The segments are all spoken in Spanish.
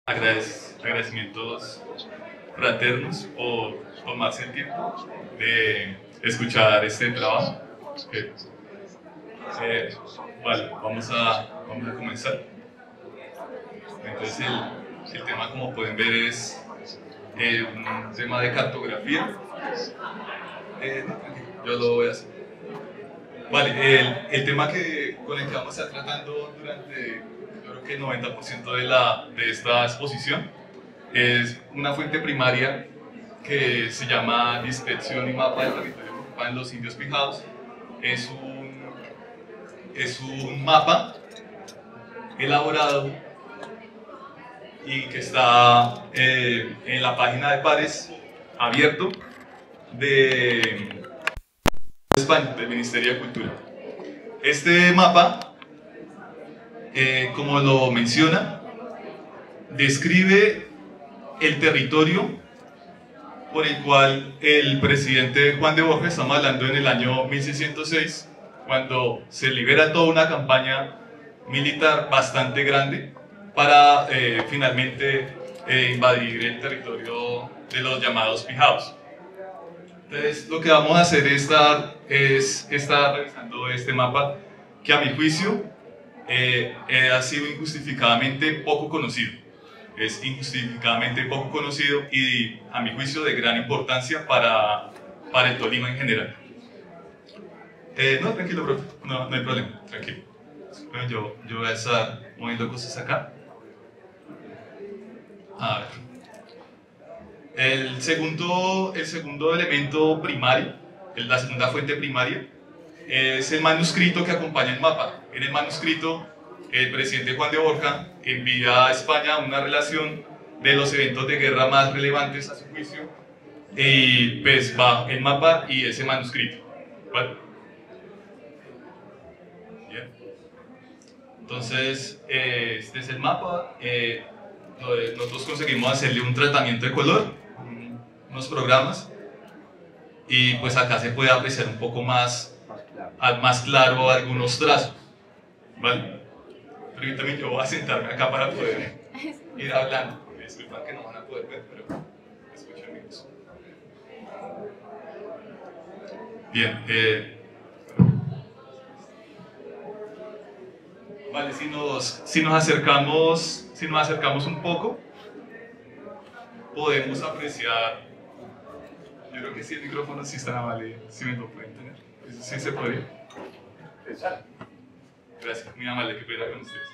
Agradecimientos fraternos por tomarse el tiempo de escuchar este trabajo. Que, vale, vamos a comenzar. Entonces el tema, como pueden ver, es un tema de cartografía. Yo lo voy a hacer. Vale, el tema con el que vamos a estar tratando durante, yo creo que el 90% de esta exposición es una fuente primaria que se llama Dispersión y Mapa del Territorio Ocupado en los Indios Pijados. Es un mapa elaborado y que está en la página de pares abierto de España, del Ministerio de Cultura. Este mapa, como lo menciona, describe el territorio por el cual el presidente Juan de Borja, estamos hablando en el año 1606, cuando se libera toda una campaña militar bastante grande para finalmente invadir el territorio de los llamados Pijados. Entonces, lo que vamos a hacer es estar revisando este mapa que, a mi juicio, ha sido injustificadamente poco conocido. Es injustificadamente poco conocido y, a mi juicio, de gran importancia para el Tolima en general. No, tranquilo, profe, no hay problema, tranquilo. Yo voy a estar moviendo cosas acá. A ver. El segundo elemento primario, la segunda fuente primaria, es el manuscrito que acompaña el mapa. En el manuscrito, el presidente Juan de Borja envía a España una relación de los eventos de guerra más relevantes a su juicio, y pues va el mapa y ese manuscrito. ¿Vale? Bien. Entonces, este es el mapa. Nosotros conseguimos hacerle un tratamiento de color, unos programas, y pues acá se puede apreciar un poco más claro algunos trazos. ¿Vale? Permítame, yo voy a sentarme acá para poder ir hablando. Disculpa que no van a poder ver, pero escuchen bien. Bien, vale, si nos acercamos un poco, podemos apreciar. Yo creo que si el micrófono sí está amable, si me lo pueden tener. Eso sí se puede. Gracias, muy amable, que pena con ustedes.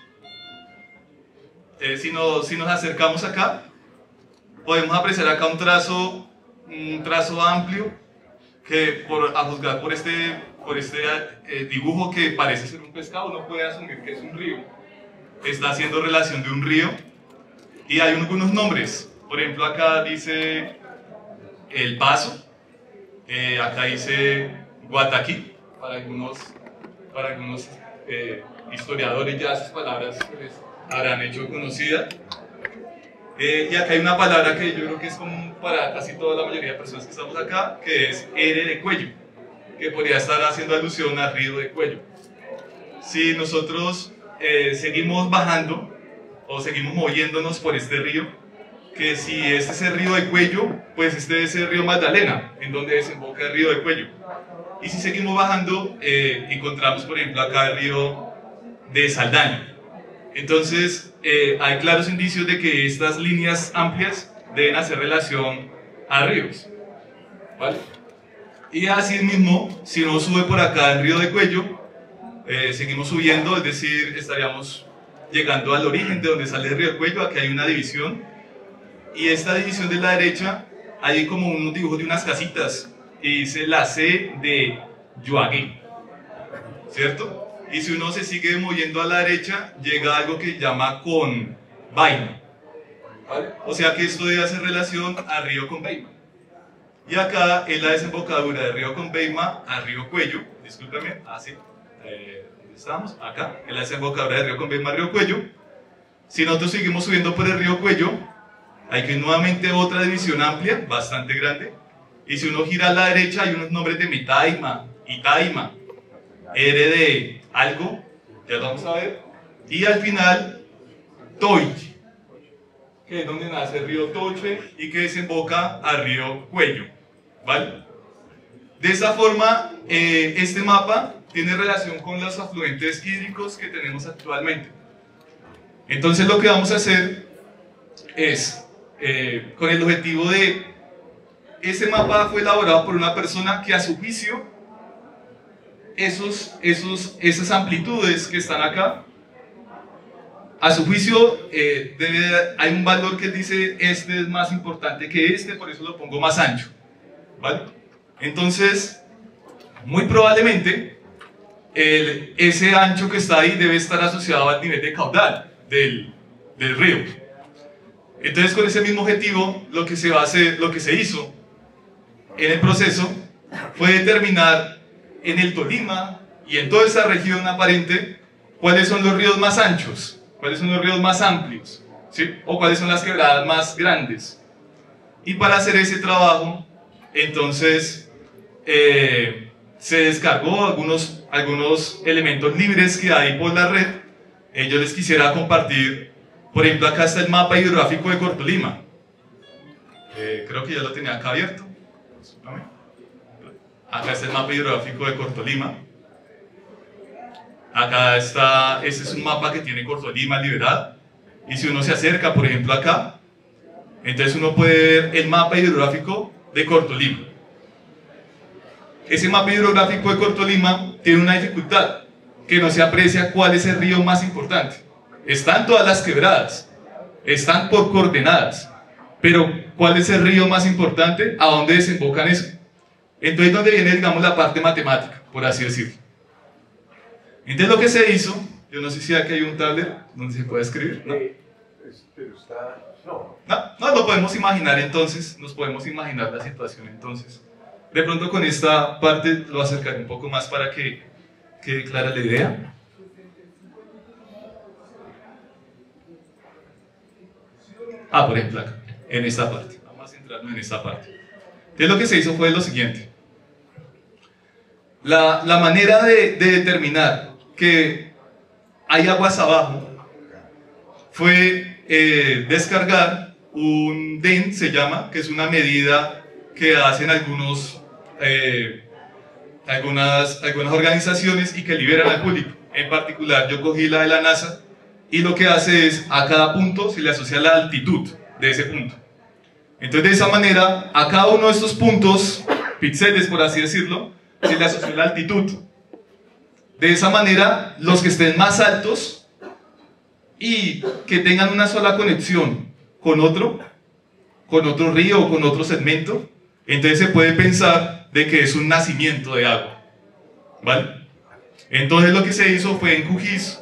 Si nos acercamos acá, podemos apreciar acá un trazo amplio que, a juzgar por este dibujo que parece ser un pescado, uno puede asumir que es un río. Está haciendo relación de un río y hay algunos nombres. Por ejemplo, acá dice El Paso, acá dice Guataquí. Para algunos historiadores ya esas palabras pues habrán hecho conocida. Y acá hay una palabra que yo creo que es común para casi toda la mayoría de personas que estamos acá, que es R de Cuello, que podría estar haciendo alusión al río de Cuello. Si nosotros seguimos bajando o seguimos moviéndonos por este río, que si este es el río de Cuello, pues este es el río Magdalena, en donde desemboca el río de Cuello. Y si seguimos bajando, encontramos, por ejemplo, acá el río de Saldaña. Entonces, hay claros indicios de que estas líneas amplias deben hacer relación a ríos, ¿vale? Y así mismo, si uno sube por acá el río de Cuello, seguimos subiendo, es decir, estaríamos llegando al origen de donde sale el río de Cuello. Aquí hay una división, y esta división de la derecha hay como unos dibujos de unas casitas y dice la C de Yoagué, ¿cierto? Y si uno se sigue moviendo a la derecha, llega a algo que llama Conbeima, ¿vale? O sea que esto debe hacer relación a río Conbeima. Y acá es la desembocadura de río Conbeima a río Cuello, discúlpeme, así, ¿dónde estamos? Acá, es la desembocadura de río Conbeima a río Cuello. Si nosotros seguimos subiendo por el río Cuello, hay que nuevamente otra división amplia, bastante grande. Y si uno gira a la derecha, hay unos nombres de Metaima, Itaima, R de algo, ya lo vamos a ver. Y al final, Toy. que es donde nace el río Tolfe y que desemboca al río Cuello, ¿vale? De esa forma, este mapa tiene relación con los afluentes hídricos que tenemos actualmente. Entonces lo que vamos a hacer es, con el objetivo de, ese mapa fue elaborado por una persona que a su juicio, esas amplitudes que están acá, a su juicio hay un valor que dice este es más importante que este, por eso lo pongo más ancho, ¿vale? Entonces, muy probablemente ese ancho que está ahí debe estar asociado al nivel de caudal del río. Entonces, con ese mismo objetivo, lo que se hizo en el proceso fue determinar en el Tolima y en toda esa región aparente cuáles son los ríos más anchos, cuáles son los ríos más amplios, ¿sí? O cuáles son las quebradas más grandes. Y para hacer ese trabajo, entonces se descargó algunos elementos libres que hay por la red. Yo les quisiera compartir, por ejemplo, acá está el mapa hidrográfico de Cortolima. Creo que ya lo tenía acá abierto. Acá está el mapa hidrográfico de Cortolima. Acá está, este es un mapa que tiene Cortolima liberado. Y si uno se acerca, por ejemplo, acá, entonces uno puede ver el mapa hidrográfico de Cortolima. Ese mapa hidrográfico de Cortolima tiene una dificultad, que no se aprecia cuál es el río más importante. Están todas las quebradas, están por coordenadas, pero ¿cuál es el río más importante? ¿A dónde desembocan eso? Entonces, ¿dónde viene, digamos, la parte matemática, por así decirlo? Entonces, lo que se hizo, yo no sé si aquí hay un tablet donde se puede escribir, ¿no? Pero está... No, lo podemos imaginar entonces, nos podemos imaginar la situación entonces. De pronto con esta parte lo acercaré un poco más para que quede clara la idea. Por ejemplo acá, en esta parte, vamos a centrarnos en esta parte. Entonces lo que se hizo fue lo siguiente. La manera de determinar que hay aguas abajo fue descargar un DEN, se llama, que es una medida que hacen algunas organizaciones y que liberan al público. En particular, yo cogí la de la NASA y lo que hace es, a cada punto se le asocia la altitud de ese punto. Entonces, de esa manera, a cada uno de estos puntos, píxeles por así decirlo, se le asocia la altitud. De esa manera, los que estén más altos y que tengan una sola conexión con otro río o con otro segmento, entonces se puede pensar de que es un nacimiento de agua, ¿vale? Entonces lo que se hizo fue en QGIS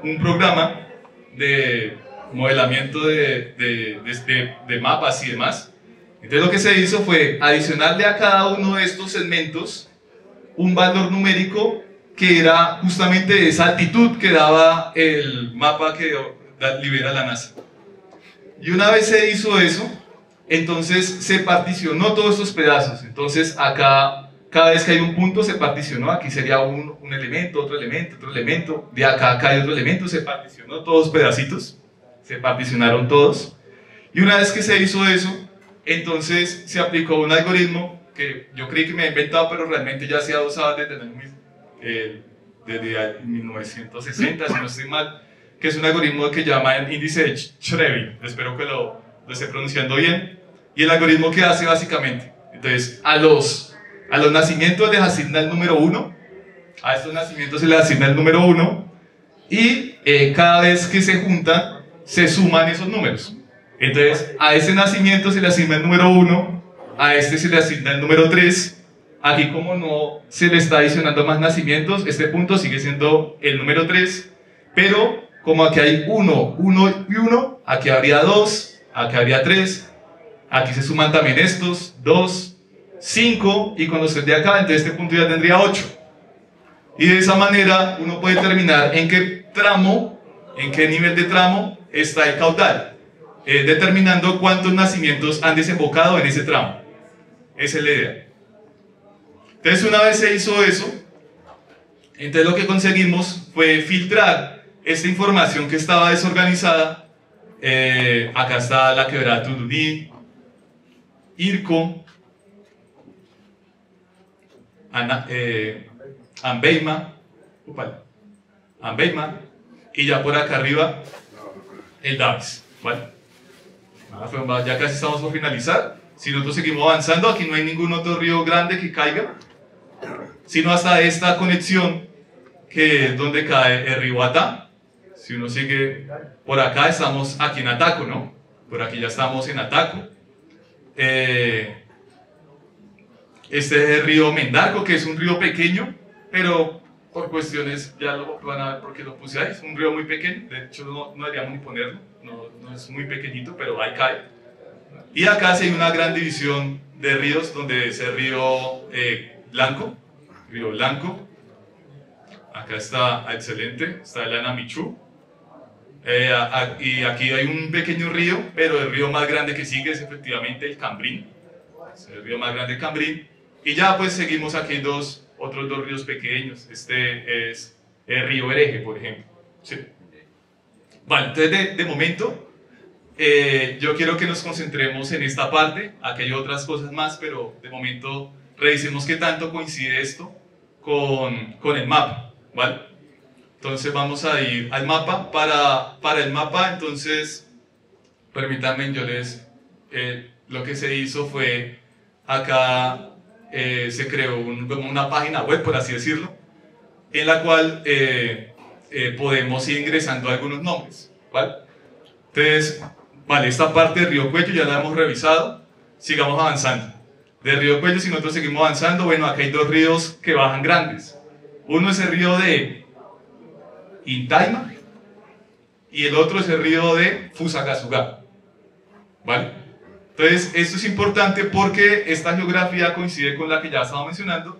un programa de modelamiento de mapas y demás. Entonces lo que se hizo fue adicionarle a cada uno de estos segmentos un valor numérico que era justamente esa altitud que daba el mapa que libera la NASA. Y una vez se hizo eso, entonces se particionó todos estos pedazos. Entonces acá, cada vez que hay un punto se particionó, aquí sería un elemento, otro elemento, otro elemento, de acá hay otro elemento, se particionó todos los pedacitos, se particionaron todos. Y una vez que se hizo eso, entonces se aplicó un algoritmo que yo creí que me había inventado, pero realmente ya se ha usado desde 1960, si no estoy mal, que es un algoritmo que llaman índice de Shreve. Espero que lo esté pronunciando bien. Y el algoritmo que hace básicamente, entonces a los nacimientos les asigna el número 1, a estos nacimientos se les asigna el número 1, y cada vez que se juntan se suman esos números. Entonces a ese nacimiento se le asigna el número 1, a este se le asigna el número 3, aquí como no se le está adicionando más nacimientos, este punto sigue siendo el número 3, pero como aquí hay 1, 1 y 1, aquí habría 2, aquí habría 3, aquí se suman también estos, 2, 5, y cuando esté de acá, entonces este punto ya tendría 8. Y de esa manera uno puede determinar en qué tramo, en qué nivel de tramo está el caudal, determinando cuántos nacimientos han desembocado en ese tramo. Esa es la idea. Entonces una vez se hizo eso, entonces lo que conseguimos fue filtrar esta información que estaba desorganizada Acá está la quebrada Turuní, Irco, Ambeima, Ambeima, y ya por acá arriba el Davis, ¿vale? Ya casi estamos por finalizar. Si nosotros seguimos avanzando, aquí no hay ningún otro río grande que caiga, sino hasta esta conexión que es donde cae el río Atá. Si uno sigue por acá, estamos aquí en Ataco, ¿no? Por aquí ya estamos en Ataco. Este es el río Mendarco, que es un río pequeño, pero por cuestiones, ya lo van a ver por qué lo puse ahí. Es un río muy pequeño, de hecho no deberíamos ni ponerlo, no es muy pequeñito, pero ahí cae. Y acá sí hay una gran división de ríos, donde es el río Blanco, acá está excelente, está el Anamichú, y aquí hay un pequeño río, pero el río más grande que sigue es efectivamente el Cambrín, es el río más grande, el Cambrín, y ya pues seguimos aquí otros dos ríos pequeños. Este es el río Hereje, por ejemplo. Sí. Vale, entonces de momento yo quiero que nos concentremos en esta parte. Aquí hay otras cosas más, pero de momento revisemos qué tanto coincide esto con el mapa, ¿vale? Entonces vamos a ir al mapa. Para el mapa, entonces, permítanme, lo que se hizo fue, acá se creó una página web, por así decirlo, en la cual podemos ir ingresando algunos nombres, ¿vale? Entonces, vale, esta parte del río Cuello ya la hemos revisado, sigamos avanzando. Del río Cuello, si nosotros seguimos avanzando, bueno, acá hay dos ríos que bajan grandes. Uno es el río de Intaima y el otro es el río de Fusagasugá, ¿vale? Entonces, esto es importante porque esta geografía coincide con la que ya estaba mencionando,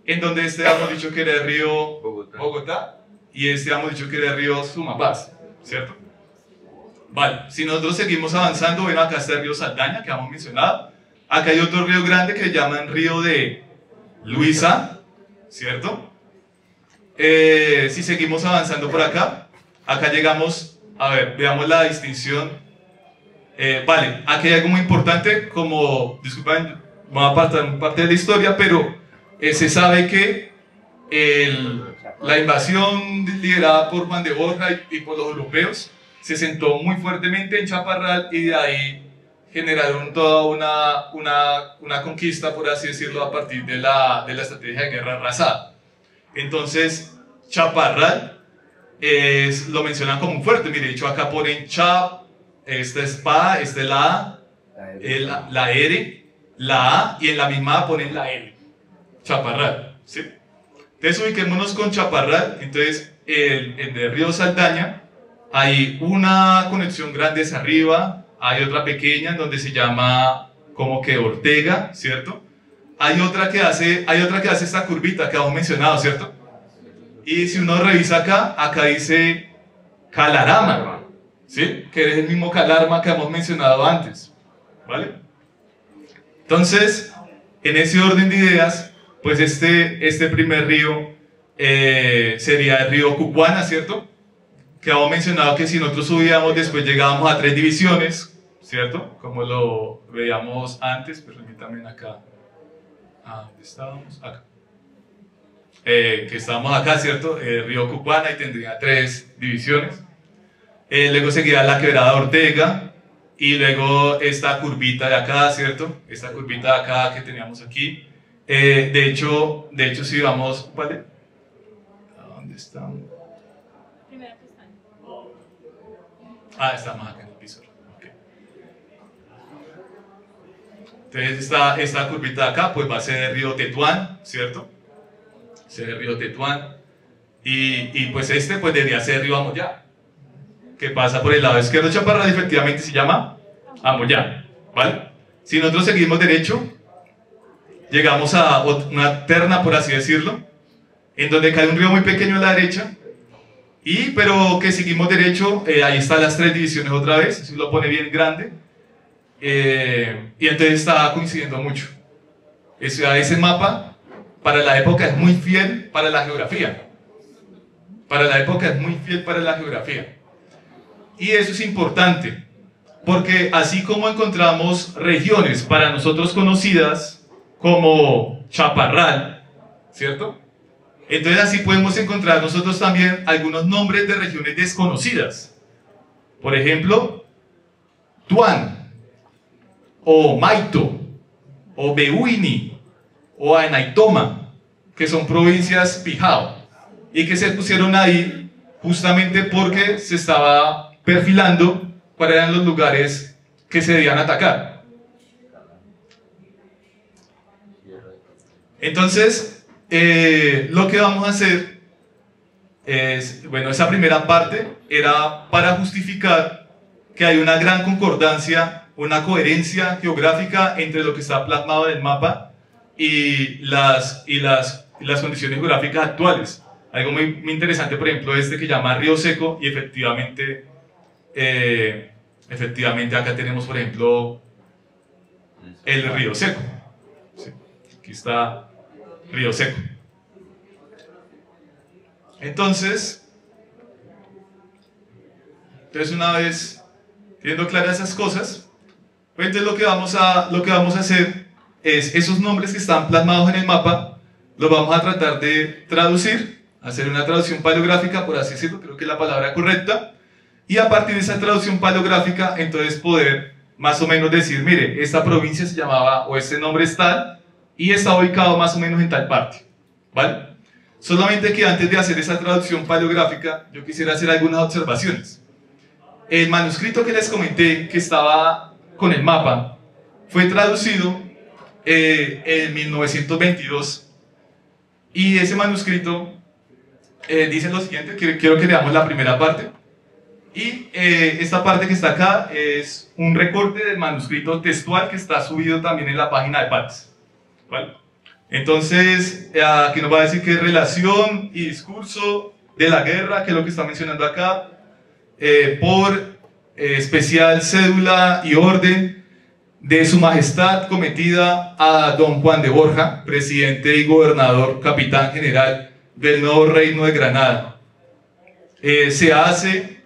en donde hemos dicho que era el río Bogotá y hemos dicho que era el río Sumapaz, ¿cierto? Vale, si nosotros seguimos avanzando, bueno, acá está el río Saldaña, que hemos mencionado. Acá hay otro río grande que llaman río de Luisa, ¿cierto? Si seguimos avanzando por acá, acá llegamos, a ver, veamos la distinción. Vale, aquí hay algo muy importante, disculpen, voy a apartar parte de la historia, pero se sabe que la invasión liderada por Juan de Borja y por los europeos se sentó muy fuertemente en Chaparral, y de ahí generaron toda una conquista, por así decirlo, a partir de la estrategia de guerra arrasada. Entonces, Chaparral lo mencionan como un fuerte. Mire, de hecho acá ponen Chap, esta es Pa, esta es la A, la R, la A, y en la misma A ponen la L. Chaparral, ¿sí? Entonces ubiquémonos con Chaparral. Entonces, en el río Saldaña hay una conexión grande hacia arriba, hay otra pequeña en donde se llama como que Ortega, ¿cierto? Hay otra que hace esta curvita que hemos mencionado, ¿cierto? Y si uno revisa acá dice Calarama, ¿sí? Que es el mismo Calarma que hemos mencionado antes, ¿vale? Entonces, en ese orden de ideas, pues este primer río sería el río Cucuana, ¿cierto? Que hemos mencionado que si nosotros subíamos, después llegábamos a 3 divisiones, ¿cierto? Como lo veíamos antes. Permítanme acá. ¿Dónde estábamos? Acá. Que estábamos acá, ¿cierto? El río Cucuana, y tendría 3 divisiones. Luego seguiría la quebrada Ortega, y luego esta curvita de acá, ¿cierto? Esta curvita de acá que teníamos aquí. De hecho, si vamos, ¿vale? ¿A dónde estamos? Estamos acá en el visor. Okay. Entonces esta curvita de acá pues va a ser el río Tetuán, ¿cierto? Ser el río Tetuán. Y pues pues debería ser el río Amoyá, que pasa por el lado izquierdo de Chaparral, y efectivamente se llama Amoyá, ¿vale? Si nosotros seguimos derecho, llegamos a una terna, por así decirlo, en donde cae un río muy pequeño a la derecha. Pero que seguimos derecho, ahí están las 3 divisiones otra vez, si lo pone bien grande, y entonces está coincidiendo mucho. Ese mapa, para la época, es muy fiel para la geografía. Y eso es importante, porque así como encontramos regiones para nosotros conocidas como Chaparral, ¿cierto? Entonces así podemos encontrar nosotros también algunos nombres de regiones desconocidas. Por ejemplo, Tuan, o Maito, o Beuini, o Anaitoma, que son provincias Pijao, y que se pusieron ahí justamente porque se estaba perfilando cuáles eran los lugares que se debían atacar. Entonces, lo que vamos a hacer es, bueno, esa primera parte era para justificar que hay una gran concordancia, una coherencia geográfica entre lo que está plasmado en el mapa y las condiciones geográficas actuales. Algo muy interesante, por ejemplo, que llama Río Seco, y efectivamente acá tenemos, por ejemplo, el Río Seco. Sí, aquí está Río Seco. Entonces, una vez teniendo claras esas cosas, pues entonces lo que vamos a hacer es esos nombres que están plasmados en el mapa, los vamos a tratar de traducir, hacer una traducción paleográfica, por así decirlo, creo que es la palabra correcta, y a partir de esa traducción paleográfica, entonces poder más o menos decir, mire, esta provincia se llamaba, o este nombre es tal, y está ubicado más o menos en tal parte, ¿vale? Solamente que antes de hacer esa traducción paleográfica, yo quisiera hacer algunas observaciones. El manuscrito que les comenté, que estaba con el mapa, fue traducido en 1922, y ese manuscrito dice lo siguiente, quiero que leamos la primera parte, y esta parte que está acá es un recorte del manuscrito textual que está subido también en la página de PATS, ¿vale? Entonces, aquí nos va a decir que es relación y discurso de la guerra, que es lo que está mencionando acá, por especial cédula y orden de su majestad cometida a don Juan de Borja, presidente y gobernador, capitán general del nuevo reino de Granada. Se hace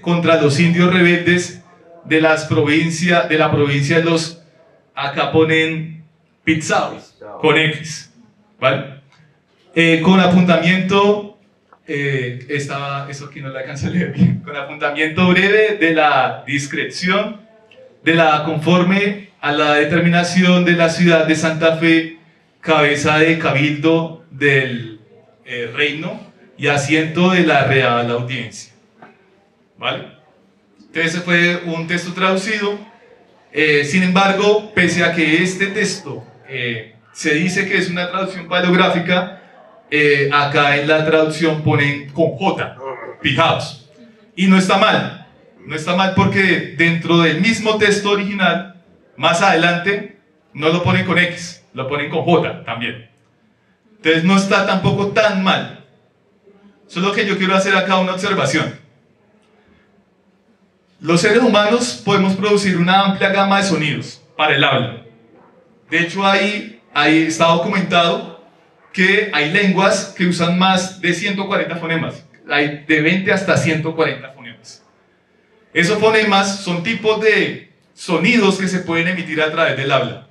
contra los indios rebeldes de la provincia de los, acá ponen Pizao, con X, ¿vale? Con apuntamiento, eso aquí no la alcanzo a leer bien, con apuntamiento breve de la discreción, de la conforme a la determinación de la ciudad de Santa Fe, cabeza de cabildo del reino y asiento de la Real Audiencia, ¿vale? Entonces ese fue un texto traducido. Sin embargo, pese a que este texto se dice que es una traducción paleográfica, acá en la traducción ponen con J, fijaos, y no está mal. No está mal porque dentro del mismo texto original, más adelante, no lo ponen con X, lo ponen con J también. Entonces no está tampoco tan mal. Solo que yo quiero hacer acá una observación. Los seres humanos podemos producir una amplia gama de sonidos para el habla. De hecho, ahí está documentado que hay lenguas que usan más de 140 fonemas. Hay de 20 hasta 140 fonemas. Esos fonemas son tipos de sonidos que se pueden emitir a través del habla.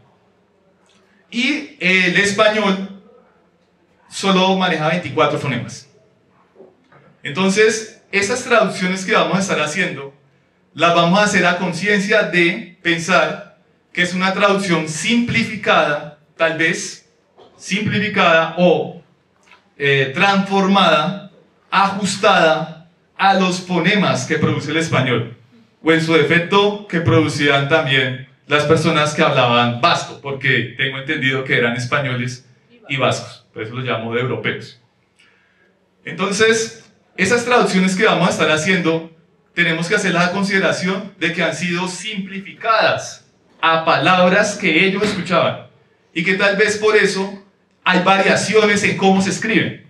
Y el español solo maneja 24 fonemas. Entonces, esas traducciones que vamos a estar haciendo, las vamos a hacer a conciencia de pensar que es una traducción simplificada, tal vez, simplificada o transformada, ajustada a los fonemas que produce el español, o en su defecto que producían también las personas que hablaban vasco, porque tengo entendido que eran españoles y vascos, por eso los llamo de europeos. Entonces, esas traducciones que vamos a estar haciendo, tenemos que hacer la consideración de que han sido simplificadas a palabras que ellos escuchaban, y que tal vez por eso hay variaciones en cómo se escriben.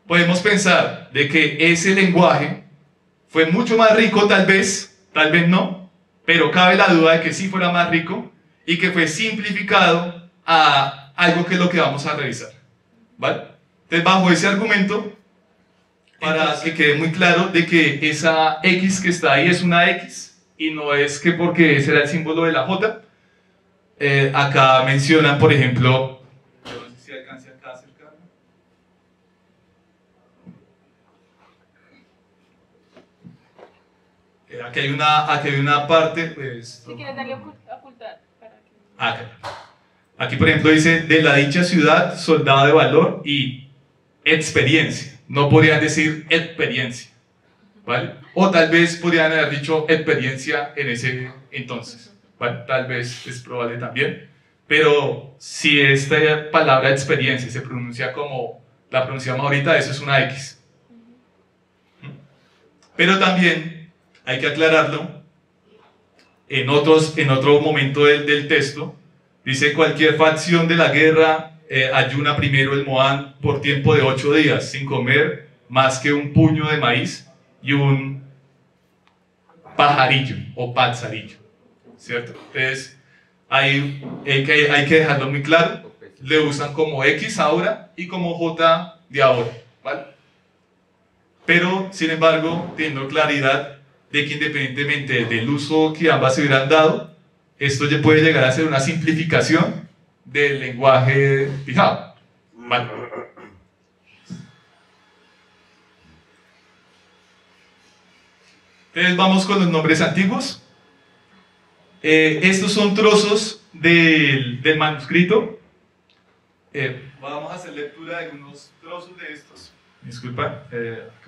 Podemos pensar de que ese lenguaje fue mucho más rico, tal vez no, pero cabe la duda de que sí fuera más rico y que fue simplificado a algo que es lo que vamos a revisar, ¿vale? Entonces, bajo ese argumento, para que quede muy claro de que esa X que está ahí es una X y no es que porque ese era el símbolo de la J. Acá mencionan, por ejemplo, yo no sé si alcance acá a acercarme. Aquí hay una parte, pues, Si quieres darle a ocultar. Para que... acá. Aquí, por ejemplo, dice de la dicha ciudad, soldado de valor y experiencia. No podrían decir experiencia, ¿vale? O tal vez podrían haber dicho experiencia en ese entonces, ¿vale? Tal vez es probable también. Pero si esta palabra experiencia se pronuncia como la pronunciamos ahorita, eso es una X. Pero también hay que aclararlo en otro momento del texto. Dice cualquier facción de la guerra ayuna primero el Moán por tiempo de 8 días sin comer más que un puño de maíz y un pajarillo o pazarillo, ¿cierto? Entonces hay que dejarlo muy claro. Le usan como X ahora y como J de ahora, ¿vale? Pero sin embargo teniendo claridad de que independientemente del uso que ambas se hubieran dado, esto ya puede llegar a ser una simplificación del lenguaje fijado. Vale. Entonces vamos con los nombres antiguos. Estos son trozos del manuscrito. Vamos a hacer lectura de algunos trozos de estos. Disculpa,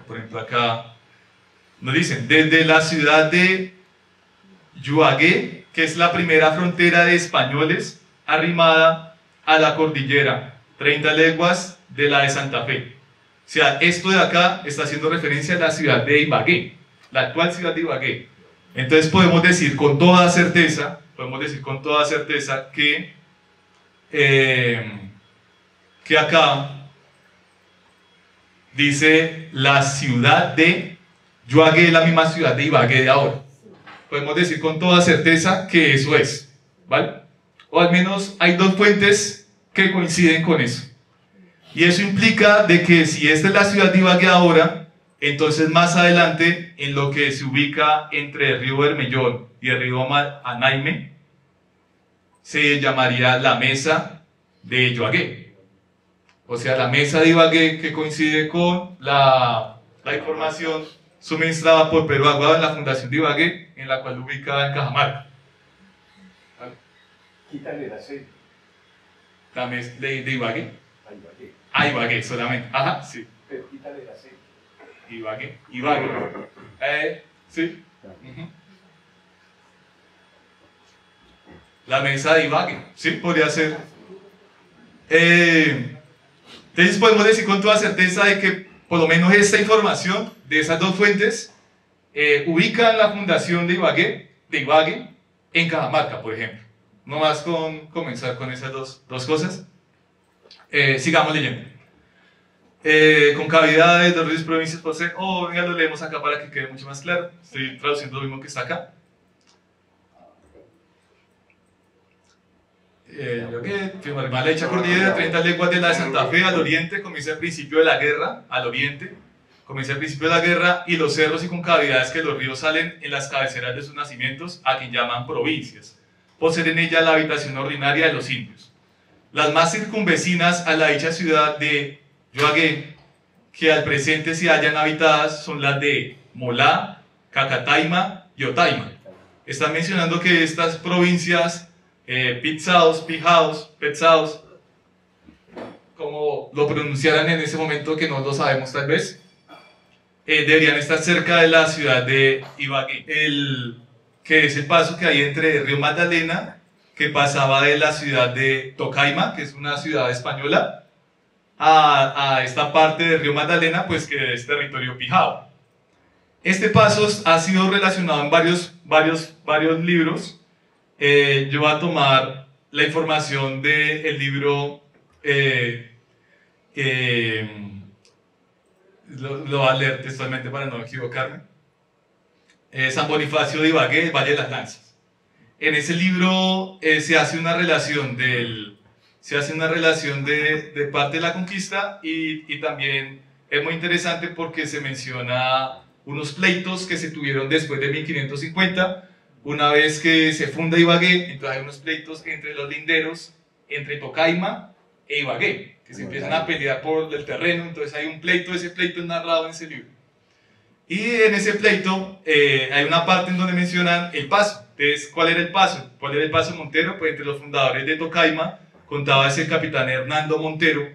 por ejemplo acá nos dicen, desde la ciudad de Yuagué, que es la primera frontera de españoles, arrimada a la cordillera, 30 leguas de la de Santa Fe. O sea, esto de acá está haciendo referencia a la ciudad de Ibagué, la actual ciudad de Ibagué. Entonces podemos decir con toda certeza que acá dice la ciudad de Yuagué, la misma ciudad de Ibagué de ahora. Podemos decir con toda certeza que eso es, ¿vale? O al menos hay dos fuentes que coinciden con eso. Y eso implica de que si esta es la ciudad de Ibagué ahora, entonces más adelante, en lo que se ubica entre el río Bermellón y el río Anaime, se llamaría la mesa de Yuagué. O sea, la mesa de Ibagué que coincide con la información suministrada por Perú Aguado en la Fundación de Ibagué, en la cual ubicada en Cajamarca. ¿Vale? Quítale la C. La mesa de Ibagué. A Ibagué. Ah, Ibagué solamente. Ajá, sí. Pero quítale la C. Ibagué. Sí. Uh-huh. La mesa de Ibagué. Sí, podría ser. Entonces podemos decir con toda certeza de que por lo menos esta información de esas dos fuentes ubican la fundación de Ibagué en Cajamarca, por ejemplo. No más con comenzar con esas dos cosas. Sigamos leyendo. Concavidades, los ríos, provincias, poseen. Ya lo leemos acá para que quede mucho más claro. Estoy traduciendo lo mismo que está acá. La hecha cordillera, 30 leguas de la de Santa Fe, al oriente, comienza el principio de la guerra, al oriente, comienza el principio de la guerra, y los cerros y concavidades que los ríos salen en las cabeceras de sus nacimientos, a quien llaman provincias, poseen en ella la habitación ordinaria de los indios. Las más circunvecinas a la dicha ciudad de Yuagué, que al presente se hallan habitadas, son las de Molá, Cacataima y Otaima. Están mencionando que estas provincias Pitzados, Pijados, Petzados, como lo pronunciaran en ese momento que no lo sabemos tal vez, deberían estar cerca de la ciudad de Ibagué, que es el paso que hay entre el río Magdalena, que pasaba de la ciudad de Tocaima, que es una ciudad española, a esta parte del río Magdalena, pues que es territorio pijao. Este paso ha sido relacionado en varios libros. Yo voy a tomar la información del libro, lo voy a leer textualmente para no equivocarme. San Bonifacio de Ibagué, Valle de las Lanzas. En ese libro se hace una relación de parte de la conquista y también es muy interesante porque se menciona unos pleitos que se tuvieron después de 1550, una vez que se funda Ibagué. Entonces hay unos pleitos entre los linderos, entre Tocaima e Ibagué, que se empiezan a pelear por el terreno. Entonces hay un pleito, ese pleito es narrado en ese libro. Y en ese pleito hay una parte en donde mencionan el paso. Entonces, ¿cuál era el paso? ¿Cuál era el paso Montero? Pues entre los fundadores de Tocaima contaba ese capitán Hernando Montero,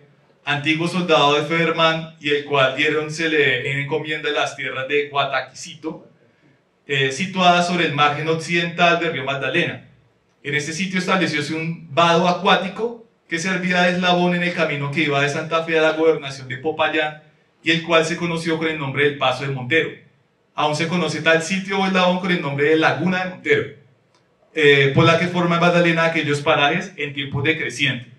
antiguo soldado de Federman, y el cual se le encomienda las tierras de Guataquicito, situadas sobre el margen occidental del río Magdalena. En este sitio establecióse un vado acuático que servía de eslabón en el camino que iba de Santa Fe a la gobernación de Popayán, y el cual se conoció con el nombre del Paso de Montero. Aún se conoce tal sitio o eslabón con el nombre de Laguna de Montero, por la que forma en Magdalena aquellos parajes en tiempos de creciente.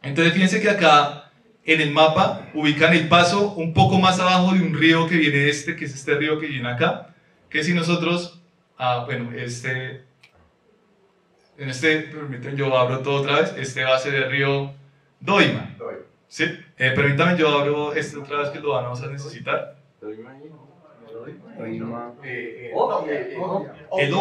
Entonces fíjense que acá en el mapa ubican el paso un poco más abajo de un río que viene que es este río que viene acá, que si nosotros, permítanme, yo abro todo otra vez, este va a ser el río Doima. ¿Sí? Permítanme, yo abro este otra vez que lo vamos a necesitar. El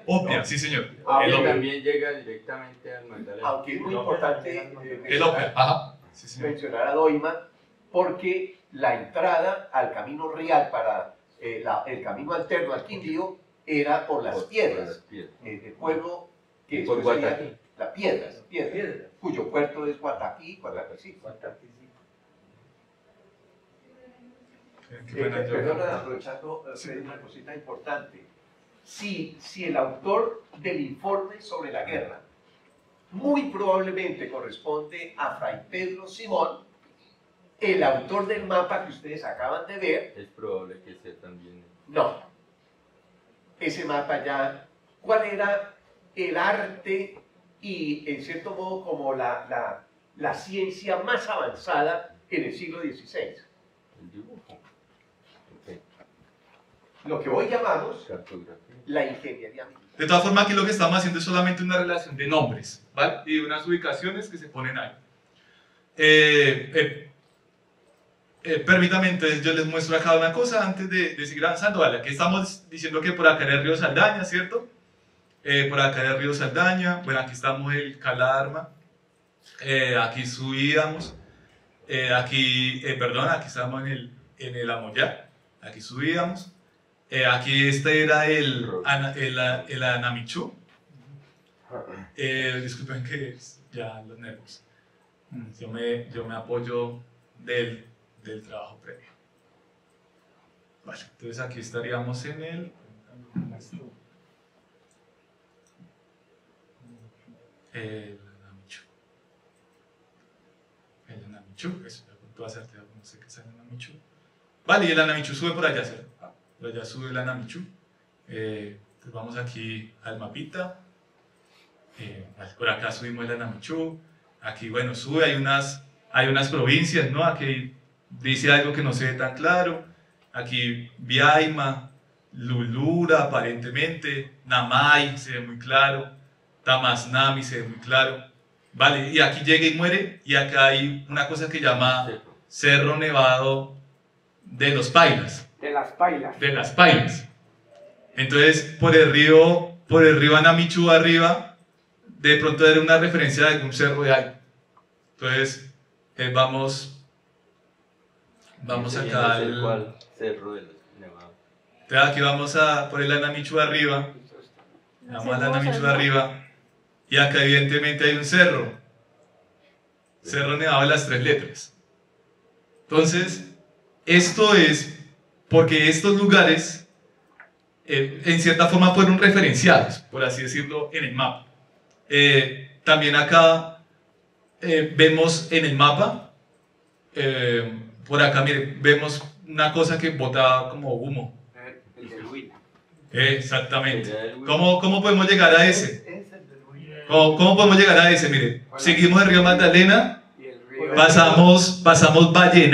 Opia, sí señor. El Opia también llega directamente al Magdalena. Aunque es muy importante El Opia, ajá. Sí, señor. mencionar a Doima, porque la entrada al camino real para el camino alterno al Quindío era por las piedras. El pueblo que Por después sería Guataquí. la piedra, cuyo puerto es Guataquí, Guataquí. Perdona, aprovechando una cosita importante. Si el autor del informe sobre la guerra muy probablemente corresponde a Fray Pedro Simón, el autor del mapa que ustedes acaban de ver, Es probable que sea también. no. Ese mapa ya, ¿cuál era el arte y en cierto modo como la ciencia más avanzada en el siglo XVI? El dibujo. Ok. Lo que hoy llamamos Cartografía. la ingeniería militar. De todas formas, aquí lo que estamos haciendo es solamente una relación de nombres, ¿vale? Y unas ubicaciones que se ponen ahí. Permítame, entonces yo les muestro acá una cosa antes de seguir avanzando. Vale, aquí estamos diciendo que por acá era el río Saldaña, ¿cierto? Por acá era el río Saldaña. Bueno, aquí estamos el Calarma. Aquí subíamos. Aquí estamos en el Amoyá. Aquí subíamos. Aquí este era el Anamichú. Disculpen que ya los nervios. Yo me apoyo del trabajo previo. Vale, entonces aquí estaríamos en el Anamichú. El Anamichú, eso, tú vas a hacerte, no sé qué es el Anamichú. Vale, y el Anamichú sube por allá, ¿cierto? Por allá sube el Anamichú. Entonces vamos aquí al mapita. Vale, por acá subimos el Anamichú. Aquí, bueno, sube, hay unas provincias, ¿no? Aquí dice algo que no se ve tan claro. Aquí Viaima, Lulura, aparentemente, Namay, se ve muy claro. Tamasnami, se ve muy claro. Vale, y aquí llega y muere. Y acá hay una cosa que llama Cerro Nevado de los Pailas. De las Pailas. De las Pailas. Entonces, por el río Anamichú arriba, de pronto era una referencia de algún cerro de algo. Entonces, vamos acá al Cerro de los Nevados. Entonces aquí vamos por el Anamichú arriba. Vamos al Anamichú arriba. Y acá evidentemente hay un cerro. Cerro Nevado de las 3 letras. Entonces, esto es porque estos lugares en cierta forma fueron referenciados, por así decirlo, en el mapa. También acá vemos en el mapa, por acá, miren, vemos una cosa que bota como humo. El del Huila. Exactamente. ¿Cómo podemos llegar a ese? ¿Cómo podemos llegar a ese? Mire, seguimos el río Magdalena, Y el río. pasamos Valle de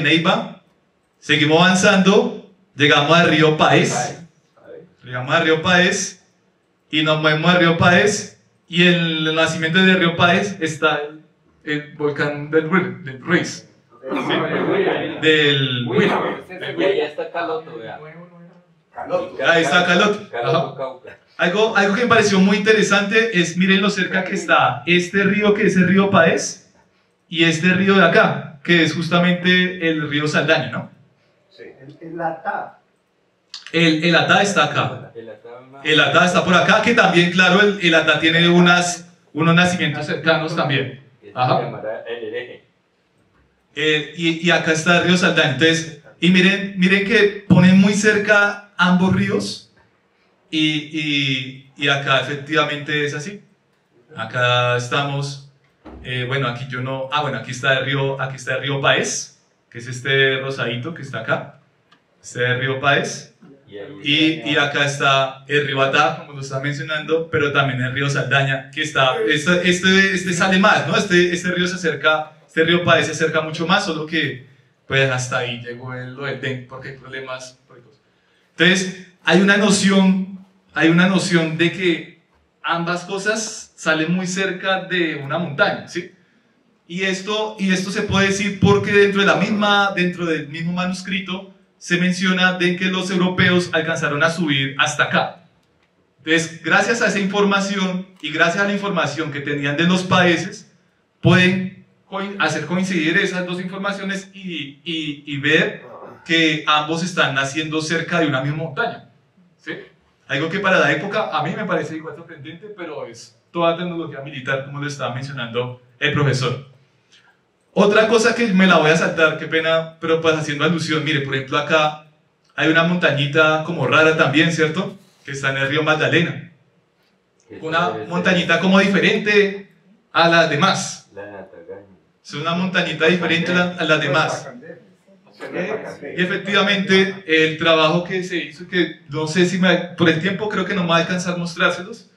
Neiva, seguimos avanzando, llegamos al río Páez, y nos movemos al río Páez, y en el nacimiento del río Páez está el volcán del Ruiz, del Huila. Y ahí está Caloto, vea. Caloto. Ahí está Caloto. Caloto, Ajá. Cauca. Algo que me pareció muy interesante es, miren lo cerca que está este río, que es el río Paez, y este río de acá, que es justamente el río Saldaña, ¿no? Sí. El ATA. El Atá está acá. El Atama. El Atá está por acá, que también, claro, el Atá tiene unos nacimientos cercanos también. Que se Ajá. llamará el hereje. Y acá está el río Saldaña. Entonces, y miren que ponen muy cerca ambos ríos, y acá efectivamente es así. Acá estamos, bueno, aquí yo no, bueno, aquí está el río Paez, que es este rosadito que está acá, este es el río Paez. Y acá está el río Atá, como lo está mencionando, pero también el río Saldaña, que está, este sale más, ¿no? Este río se acerca, este río Paez se acerca mucho más, solo que, pues hasta ahí llegó lo del DEN, porque hay problemas. Entonces, hay una noción de que ambas cosas salen muy cerca de una montaña, ¿sí? Y esto se puede decir porque dentro del mismo manuscrito, se menciona de que los europeos alcanzaron a subir hasta acá. Entonces, gracias a esa información y gracias a la información que tenían de los países, pueden hacer coincidir esas dos informaciones y ver que ambos están naciendo cerca de una misma montaña. ¿Sí? Algo que para la época a mí me parece igual sorprendente, pero es toda tecnología militar, como lo estaba mencionando el profesor. Otra cosa que me la voy a saltar, qué pena, pero pues haciendo alusión, mire, por ejemplo acá hay una montañita como rara también, ¿cierto? Que está en el río Magdalena. Una montañita como diferente a las demás. La Natagaña. Es una montañita diferente a las demás. Y efectivamente el trabajo que se hizo, que no sé si por el tiempo creo que no me va a alcanzar a mostrárselos,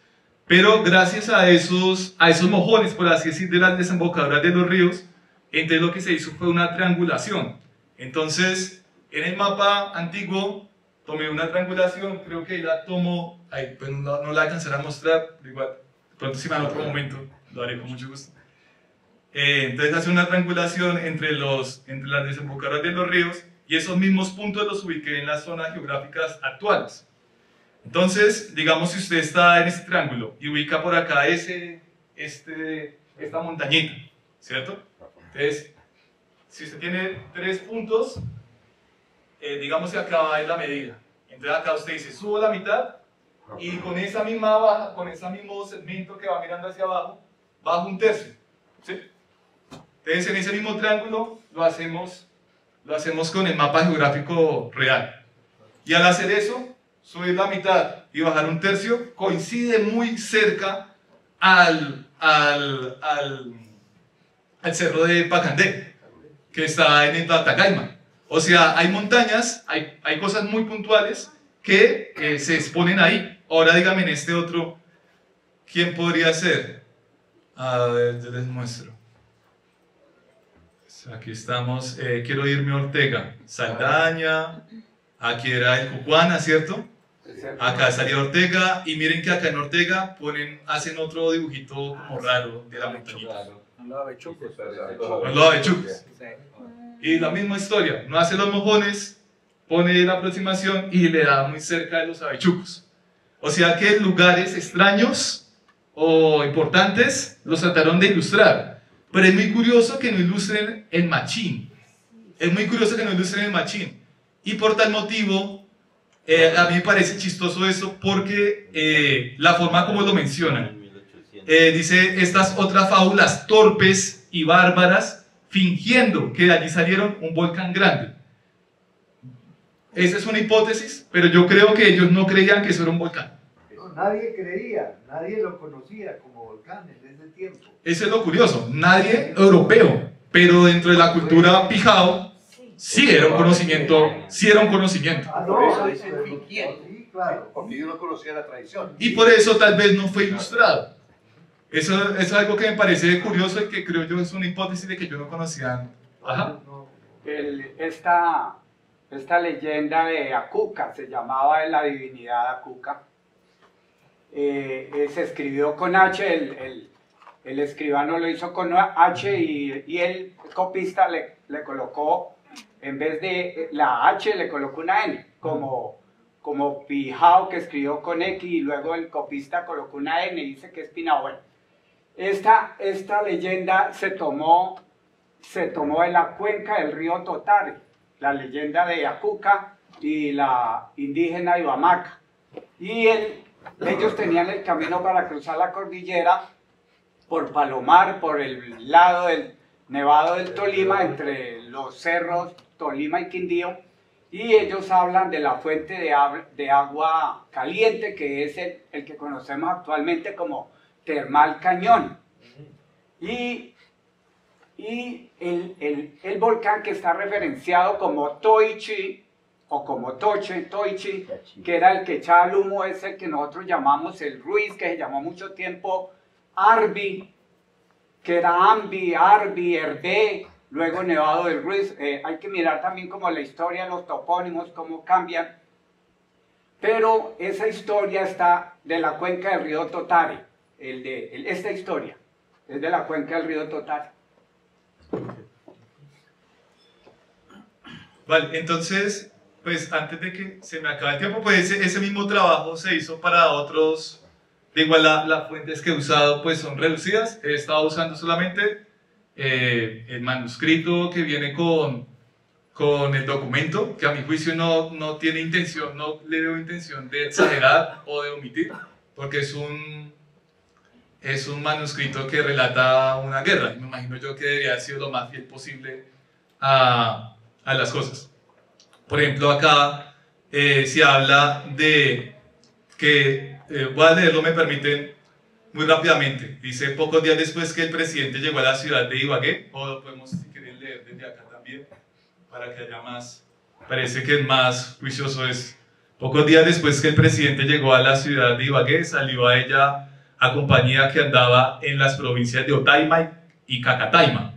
pero gracias a esos mojones, por así decir, de las desembocaduras de los ríos, entonces lo que se hizo fue una triangulación. Entonces, en el mapa antiguo, tomé una triangulación, creo que la tomo, pues no la alcanzaré a mostrar, igual, pronto si me da otro momento, lo haré con mucho gusto. Entonces hace una triangulación entre las desembocaduras de los ríos, y esos mismos puntos los ubiqué en las zonas geográficas actuales. Entonces, digamos, si usted está en este triángulo y ubica por acá esta montañita, ¿cierto? Entonces, si usted tiene 3 puntos, digamos que acá va en la medida. Entonces acá usted dice, subo la mitad, y con esa misma baja, con ese mismo segmento que va mirando hacia abajo, bajo 1/3. ¿Sí? Entonces en ese mismo triángulo lo hacemos con el mapa geográfico real. Y al hacer eso, subir la mitad y bajar 1/3 coincide muy cerca al cerro de Pacandé, que está en el Tatacaima. O sea, hay montañas, hay cosas muy puntuales que se exponen ahí. Ahora dígame en este otro, ¿quién podría ser? A ver, yo les muestro. Aquí estamos, quiero irme a Ortega, Saldaña, aquí era el Cucuana, ¿cierto? Acá salía Ortega, y miren que acá en Ortega hacen otro dibujito como raro de la montañita. Un lado de Chucos. Con los avechucos. Y la misma historia, no hace los mojones, pone la aproximación y le da muy cerca de los avechucos. O sea que lugares extraños o importantes los trataron de ilustrar. Pero es muy curioso que no ilustren el Machín. Es muy curioso que no ilustren el Machín. Y por tal motivo, a mí me parece chistoso eso porque la forma como lo mencionan. Dice estas otras fábulas torpes y bárbaras, fingiendo que de allí salieron un volcán grande. Esa es una hipótesis, pero yo creo que ellos no creían que eso era un volcán. Nadie creía, nadie lo conocía como volcán en ese tiempo. Eso es lo curioso, nadie europeo, pero dentro de la cultura pijao, sí era un conocimiento, Ah, Por eso no, dicen fingiendo. sí, claro. Porque ellos no conocían la tradición. y por eso tal vez no fue ilustrado. Eso es algo que me parece curioso y que creo yo es una hipótesis de que yo no conocía. Ajá. Esta leyenda de Acuca, se llamaba la divinidad Acuca, se escribió con H el escribano lo hizo con H y el copista le colocó, en vez de la H, le colocó una N, como Pijao, que escribió con X, y luego el copista colocó una N y dice que es Pinahuel. Esta leyenda se tomó de la cuenca del río Totare, la leyenda de Acuca y la indígena Ibamaca. Y ellos tenían el camino para cruzar la cordillera por Palomar, por el lado del Nevado del Tolima, entre los cerros Tolima y Quindío, y ellos hablan de la fuente de agua caliente, que es el que conocemos actualmente como Termal Cañón. Y el volcán que está referenciado como Toichi, o como Toichi, que era el que echaba el humo, es el que nosotros llamamos el Ruiz, que se llamó mucho tiempo Arbi, que era Ambi, Arbi, Hervé, luego Nevado del Ruiz. Hay que mirar también como la historia, los topónimos, cómo cambian. Pero esa historia está de la cuenca del río Totare. Esta historia es de la cuenca del río Totare. Vale, entonces, pues antes de que se me acabe el tiempo, pues ese mismo trabajo se hizo para otros, de igual las fuentes que he usado pues son reducidas. He estado usando solamente el manuscrito que viene con el documento, que a mi juicio no tiene intención, no le veo intención de exagerar o de omitir, porque es un manuscrito que relata una guerra, y me imagino yo que debería haber sido lo más fiel posible a las cosas. Por ejemplo, acá se habla de que, voy a leerlo, me permiten, muy rápidamente. Dice: pocos días después que el presidente llegó a la ciudad de Ibagué, o lo podemos, si quieren, leer desde acá también, para que haya más, parece que es más juicioso. Es: pocos días después que el presidente llegó a la ciudad de Ibagué, salió a ella a compañía que andaba en las provincias de Otaima y Cacataima,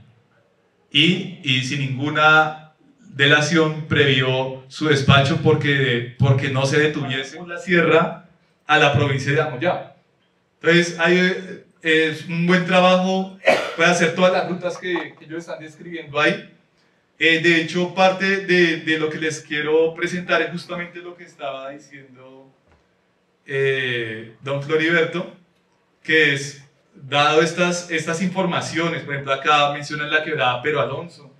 y sin ninguna delación previó su despacho porque no se detuviese por la sierra a la provincia de Amoyá. Entonces es un buen trabajo para hacer todas las rutas que ellos están describiendo ahí. De hecho, parte de lo que les quiero presentar es justamente lo que estaba diciendo don Floriberto, que es, dado estas informaciones, por ejemplo acá mencionan la quebrada Pero Alonso,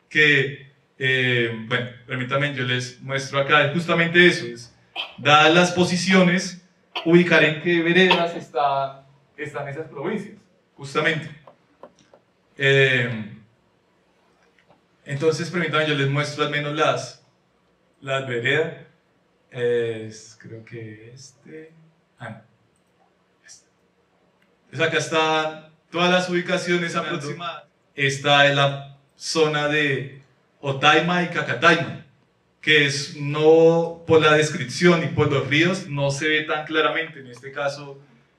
que, bueno, permítanme, yo les muestro acá, es justamente eso, es, dadas las posiciones, ubicar en qué veredas están esas provincias, justamente. Entonces, permítanme, yo les muestro al menos las veredas. Creo que Entonces acá están todas las ubicaciones aproximadas. Esta es la zona de Otaima y Cacataima, que es, no por la descripción y por los ríos, no se ve tan claramente. En este caso,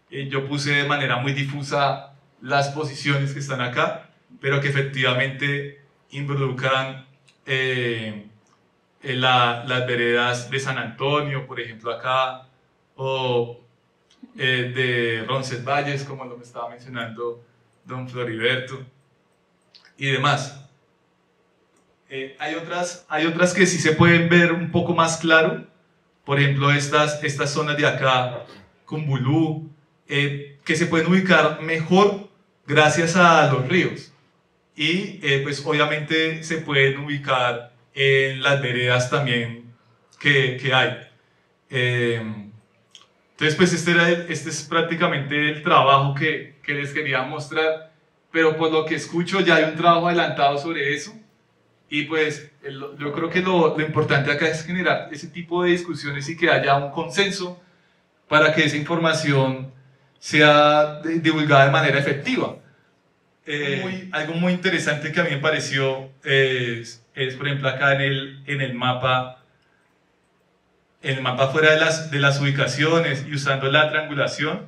yo puse de manera muy difusa las posiciones que están acá, pero que efectivamente involucran las veredas de San Antonio, por ejemplo acá, o de Roncesvalles, como lo me estaba mencionando don Floriberto, y demás. Hay otras que sí se pueden ver un poco más claro, por ejemplo estas zonas de acá, Cumbulú, que se pueden ubicar mejor gracias a los ríos, y pues obviamente se pueden ubicar en las veredas también que hay. Entonces pues este es prácticamente el trabajo que les quería mostrar, pero por lo que escucho ya hay un trabajo adelantado sobre eso. Y pues yo creo que lo importante acá es generar ese tipo de discusiones y que haya un consenso para que esa información sea divulgada de manera efectiva. Algo muy interesante que a mí me pareció es por ejemplo acá en el mapa fuera de las ubicaciones y usando la triangulación,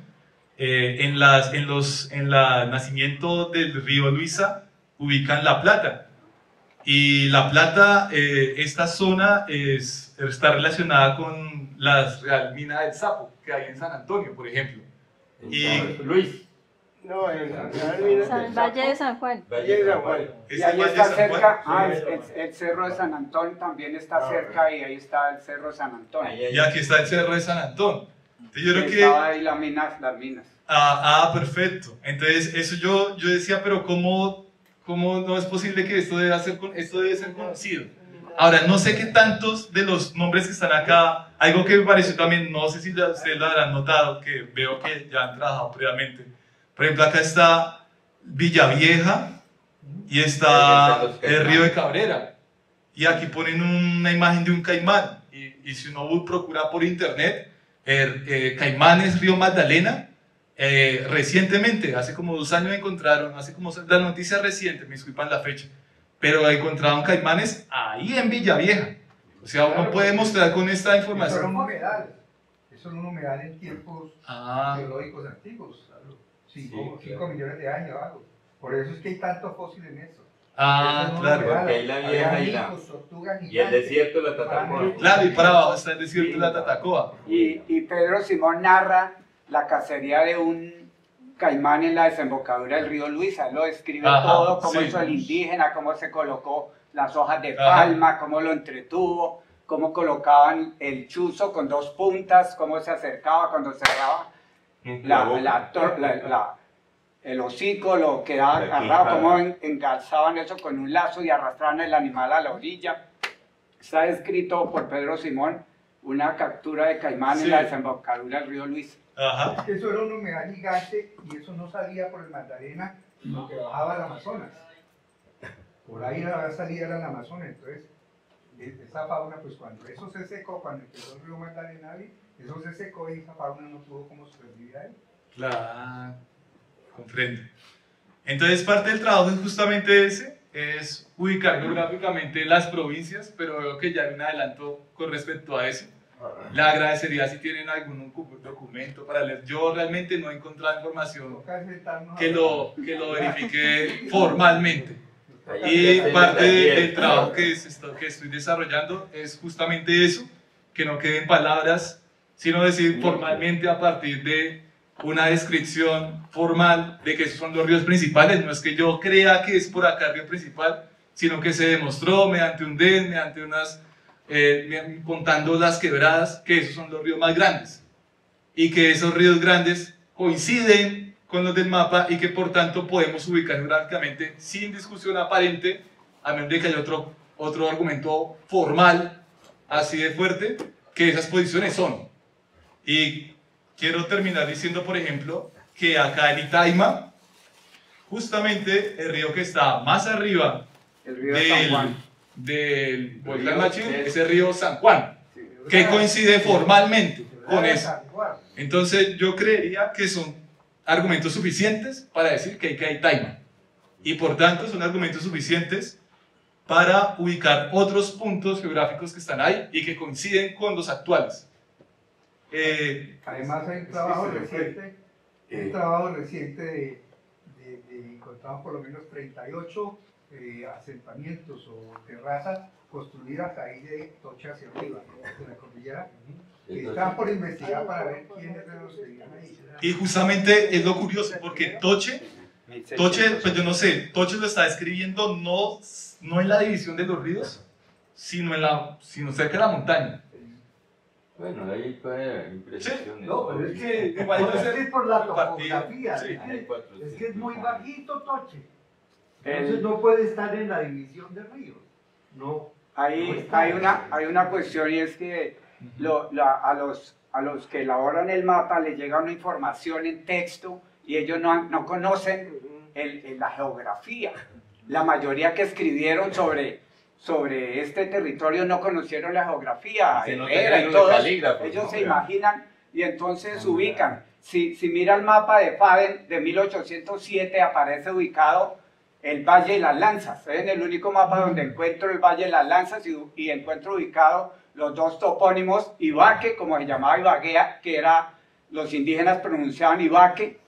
en el nacimiento del río Luisa ubican La Plata. Y La Plata, esta zona está relacionada con la Real Mina del Sapo, que hay en San Antonio, por ejemplo. Y Luis. No, Valle de San Juan. Valle de San Juan. Y ¿Este ahí Valle está de San cerca, Juan? el Cerro de San Antón también está cerca y ahí está el Cerro de San Antón. Y aquí está el Cerro de San Antón. Entonces, yo creo que... Estaba ahí las minas. Perfecto. Entonces, eso yo decía, pero ¿cómo no es posible que esto debe ser conocido? Ahora, no sé qué tantos de los nombres que están acá, algo que me pareció también, no sé si ustedes lo habrán notado, que veo que ya han trabajado previamente. Por ejemplo, acá está Villavieja y está el río de Cabrera. Y aquí ponen una imagen de un caimán. Y si uno procura por internet, Caimanes, Río Magdalena, recientemente, hace como 2 años encontraron, la noticia reciente, me disculpan la fecha, pero encontraron caimanes ahí en Villavieja. O sea, uno puede mostrar con esta información. Eso era un humedal en tiempos geológicos antiguos, 5 millones de años, algo. Por eso es que hay tanto fósil en eso. Claro. Porque hay la vieja y el desierto de la Tatacoa. Claro, y para abajo está el desierto de la Tatacoa. Y Pedro Simón narra la cacería de un caimán en la desembocadura del río Luisa. Él lo describe todo, cómo hizo el indígena, cómo se colocó las hojas de palma, cómo lo entretuvo, cómo colocaban el chuzo con 2 puntas, cómo se acercaba cuando cerraba el hocico, lo quedaba agarrado, cómo engarzaban eso con un lazo y arrastraban el animal a la orilla. Está escrito por Pedro Simón una captura de caimán en la desembocadura del río Luisa. Es que eso era un humedal gigante y eso no salía por el Magdalena, sino que bajaba al Amazonas. Por ahí la salida era el Amazonas. Entonces, esa fauna, pues cuando eso se secó, cuando empezó el río Magdalena, eso se secó y esa fauna no tuvo cómo sobrevivir ahí. Claro, comprendo. Entonces, parte del trabajo es justamente ese, es ubicar geográficamente las provincias, pero veo que ya hay un adelanto con respecto a eso. Le agradecería si tienen algún documento para leer. Yo realmente no he encontrado información que lo verifique formalmente. Y parte del trabajo que estoy desarrollando es justamente eso, que no queden palabras, sino decir formalmente a partir de una descripción formal de que esos son los ríos principales. No es que yo crea que es por acá el río principal, sino que se demostró mediante un DEN, mediante unas... contando las quebradas, que esos son los ríos más grandes y que esos ríos grandes coinciden con los del mapa y que por tanto podemos ubicar geográficamente sin discusión aparente, a menos de que haya otro argumento formal así de fuerte, que esas posiciones son. Y quiero terminar diciendo, por ejemplo, que acá en Itaima, justamente el río que está más arriba el río de San Juan del Volcán Machín, es el río San Juan, que coincide formalmente con eso. Entonces yo creería que son argumentos suficientes para decir que hay Itaima, y por tanto son argumentos suficientes para ubicar otros puntos geográficos que están ahí y que coinciden con los actuales. Además hay un trabajo reciente, de encontramos por lo menos 38 asentamientos o terrazas construidas ahí de Toche hacia arriba, de la cordillera, que están por investigar para ver quiénes de los que vivían ahí. Y justamente es lo curioso, porque Toche, pues yo no sé, Toche lo está describiendo no en la división de los ríos, sino cerca de la montaña. Bueno, ahí puede haber imprecisiones. No, pero es que es por la topografía, es que es muy bajito Toche. Entonces no puede estar en la división de ríos. No. Hay una cuestión, y es que a los que elaboran el mapa les llega una información en texto y ellos no conocen la geografía. La mayoría que escribieron sobre este territorio no conocieron la geografía. Ellos se imaginan y entonces ubican. Si mira el mapa de Faden de 1807, aparece ubicado el Valle de las Lanzas. Es el único mapa donde encuentro el Valle de las Lanzas y encuentro ubicado los 2 topónimos, Ibaque, como se llamaba Ibaguea, que los indígenas pronunciaban Ibaque,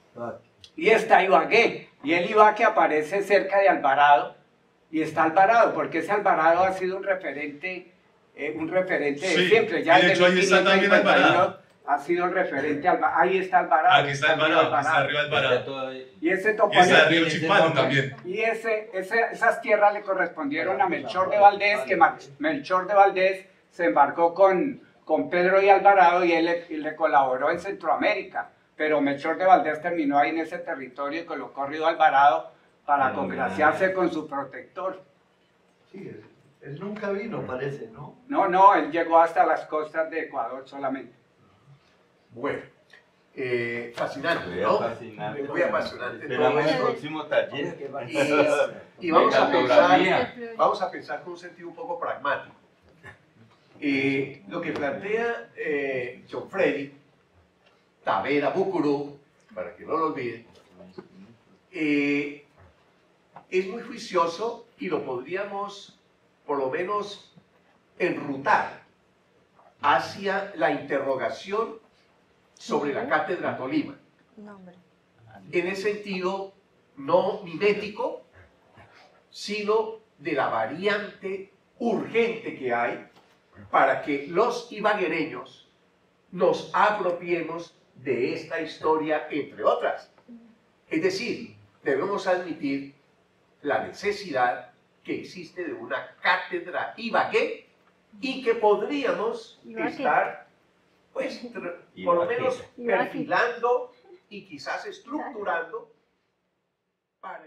y está Ibagué, y el Ibaque aparece cerca de Alvarado, y está Alvarado, porque ese Alvarado ha sido un referente de siempre. Ya de hecho ahí está también Alvarado. ha sido el referente. Ahí está Alvarado. Aquí está Alvarado, aquí está arriba Alvarado. Y ese Y está topónimo. Río Chipano también. Y esas tierras le correspondieron a Melchor de Valdés, que Melchor de Valdés se embarcó con Pedro y Alvarado y él le colaboró en Centroamérica. Pero Melchor de Valdés terminó ahí en ese territorio y colocó Río Alvarado para congraciarse con su protector. Sí, él nunca vino, parece, ¿no? No, él llegó hasta las costas de Ecuador solamente. Bueno, fascinante, Muy ¿no? fascinante. Muy apasionante todo Esperamos el esto. próximo taller. Y vamos a cartografía. pensar con un sentido un poco pragmático. Lo que plantea John Freddy, Tavera Bucurú, para que no lo olviden, es muy juicioso y lo podríamos, por lo menos, enrutar hacia la interrogación sobre la Cátedra Tolima. En el sentido no mimético, sino de la variante urgente que hay para que los ibaguereños nos apropiemos de esta historia, entre otras. Es decir, debemos admitir la necesidad que existe de una cátedra Ibagué y que podríamos estar, pues, por lo menos perfilando y quizás estructurando para